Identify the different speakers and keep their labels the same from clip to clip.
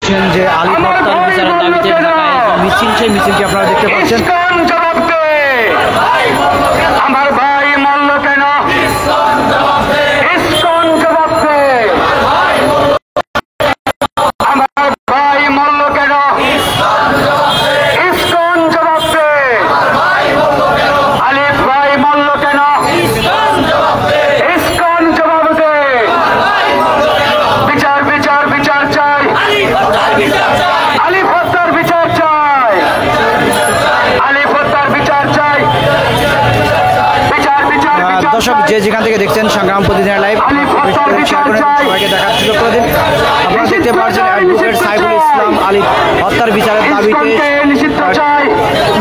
Speaker 1: যে আলিফ হত্যার বিচারের দাবিতে ঢাকায় মিছিল, সেই মিছিলটি আপনারা দেখতে পাচ্ছেন।
Speaker 2: আমার ভাই মরল কেন? ইসকন জবাব দে। আমার ভাই মরল কেন? ইসকন জবাব দে। আলিফ ভাই মরল কেন? ইসকন জবাব দে। বিচার বিচার বিচার চাই। আলিফ হত্যার বিচার চাই। আলিফ হত্যার বিচার চাই।
Speaker 1: দর্শক যে যেখান থেকে দেখছেন সংগ্রাম প্রতিদিনের লাইভ সবাইকে দেখার সুযোগ করে দিন। আপনারা দেখতে পাচ্ছেন অ্যাডভোকেট সাইফুল ইসলাম আলিফ হত্যার বিচারের দাবিতে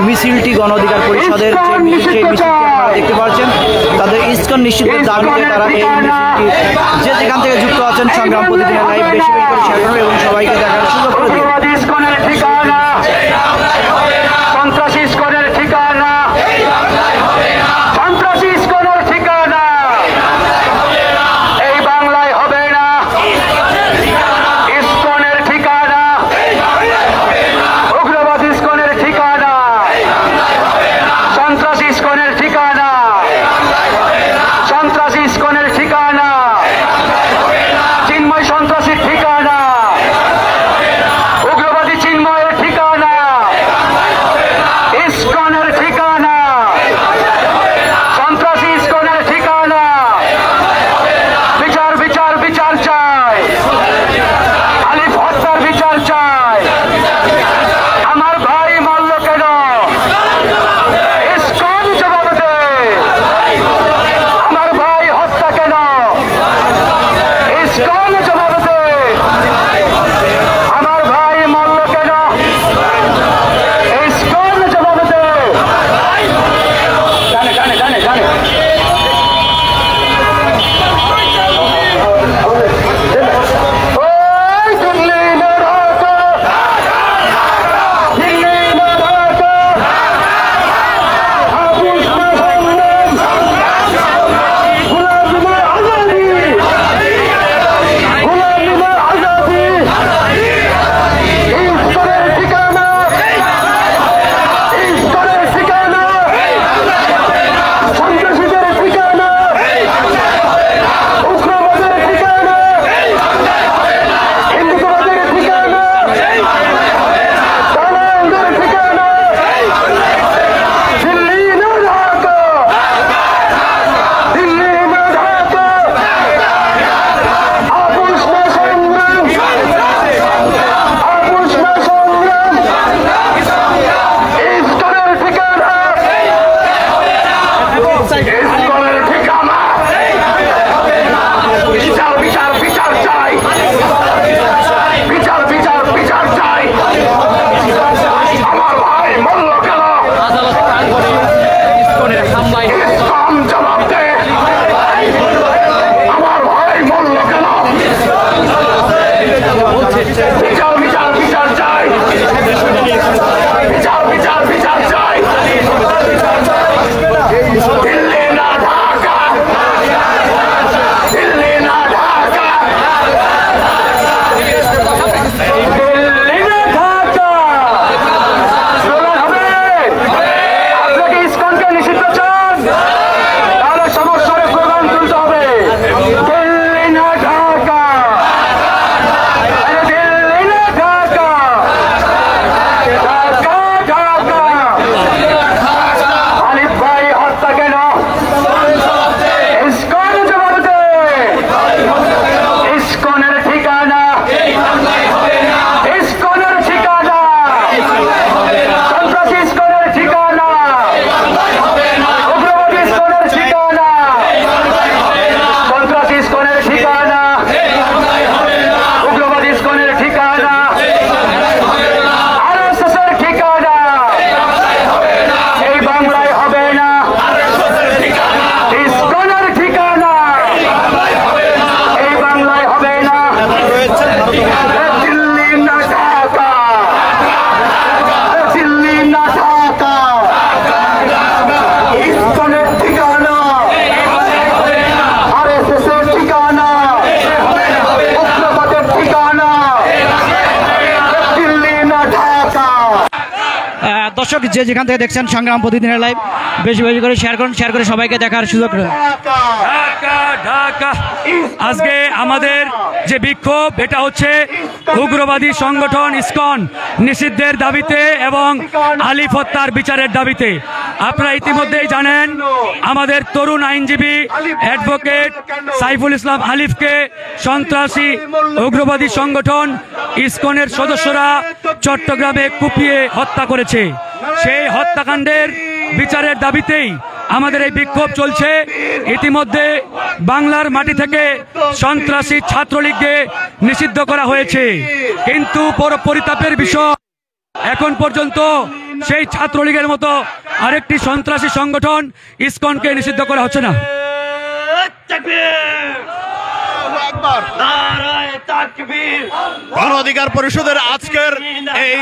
Speaker 1: মিছিলটি গণ অধিকার পরিষদের যে মিছিল, সেই মিছিলটি আপনারা দেখতে পাচ্ছেন। তাদের ইসকন নিশ্চিতের দাবিতে তারা এই মিছিলটি যে যেখান থেকে যুক্ত আছেন সংগ্রাম প্রতিদিনের লাইভ বেশি বেশি করে শেয়ার করুন এবং সবাইকে দেখার সুযোগ করে দিন।
Speaker 2: সন্ত্রাসী ইসকনের ঠিকানা, সন্ত্রাসী ইসকনের ঠিকানা এই বাংলায় হবে না। ইসকনের ঠিকানা, উগ্রবাদ ইসকনের ঠিকানা, সন্ত্রাসী ইসকনের ঠিকানা, সন্ত্রাসী ইসকনের ঠিকানা, চিন্ময় সন্ত্রাসীর ঠিকানা,
Speaker 1: দর্শক যে যেখান থেকে দেখছেন সংগ্রাম প্রতিদিনের লাইভ বেশি বেশি করে শেয়ার করুন, শেয়ার করে সবাইকে দেখার সুযোগ করুন।
Speaker 3: ঢাকা ঢাকা আজকে আমাদের যে বিক্ষোভ এটা হচ্ছে উগ্রবাদী সংগঠন ইসকন নিষিদ্ধের দাবিতে এবং আলিফ হত্যার বিচারের দাবিতে। আপনারা ইতিমধ্যেই জানেন আমাদের তরুণ আইনজীবী অ্যাডভোকেট সাইফুল ইসলাম আলিফকে সন্ত্রাসী উগ্রবাদী সংগঠন ইসকনের সদস্যরা চট্টগ্রামে কুপিয়ে হত্যা করেছে। সেই হত্যাকাণ্ডের বিচারের দাবিতেই আমাদের এই বিক্ষোভ চলছে। ইতিমধ্যে বাংলার মাটি থেকে সন্ত্রাসী ছাত্রলীগকে নিষিদ্ধ করা হয়েছে, কিন্তু পরিতাপের বিষয় এখন পর্যন্ত সেই ছাত্রলীগের মতো আরেকটি সন্ত্রাসী সংগঠন ইসকনকে নিষিদ্ধ করা হচ্ছে না।
Speaker 4: গণ অধিকার পরিষদের আজকের এই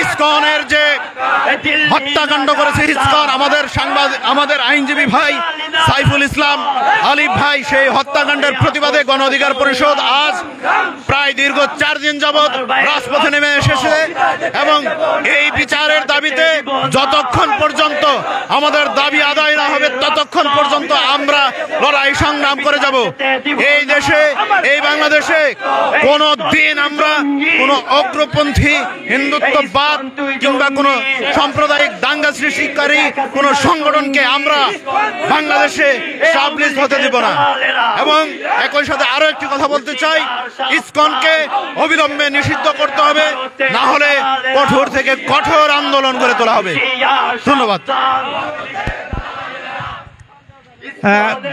Speaker 4: ইসকনের যে হত্যাকাণ্ড করেছে ইসকন, আমাদের আইনজীবী ভাই সাইফুল ইসলাম আলিফ ভাই, সেই হত্যাকাণ্ডের প্রতিবাদে গণ অধিকার পরিষদ আজ প্রায় দীর্ঘ 4 দিন যাবৎ রাজপথে নেমে এসেছে এবং এই বিচারের দাবিতে যতক্ষণ পর্যন্ত আমাদের দাবি আদায় না হবে ততক্ষণ পর্যন্ত আমরা লড়াই সংগ্রাম করে যাব। এই দেশে, এই বাংলাদেশে কোন দিন আমরা কোন অগ্রপন্থী হিন্দুত্ববাদ কিংবা কোন সাম্প্রদায়িক দাঙ্গা সৃষ্টিকারী কোন সংগঠনকে আমরা বাংলাদেশে স্টাবলিশ হতে দেব না। এবং একই সাথে আরো একটি কথা বলতে চাই, ইসকনকে অবিলম্বে নিষিদ্ধ করতে হবে, না হলে কঠোর থেকে কঠোর আন্দোলন করে তোলা হবে। ধন্যবাদ।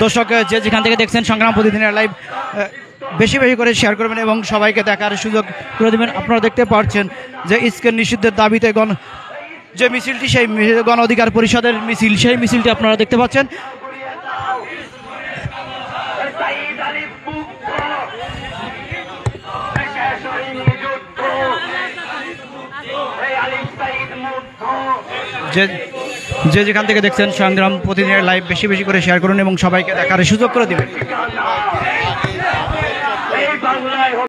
Speaker 1: দর্শক যে যেখান থেকে দেখছেন সংগ্রাম প্রতিদিনের লাইভ বেশি বেশি করে শেয়ার করবেন এবং সবাইকে দেখার সুযোগ করে দেবেন। আপনারা দেখতে পাচ্ছেন যে ইসকন নিষিদ্ধের দাবিতে যে মিছিলটি, সেই গণ অধিকার পরিষদের মিছিল, সেই মিছিলটি আপনারা দেখতে পাচ্ছেন। যে যেখান থেকে দেখছেন সংগ্রাম প্রতিদিনের লাইভ বেশি বেশি করে শেয়ার করুন এবং সবাইকে দেখার সুযোগ করে দেবেন।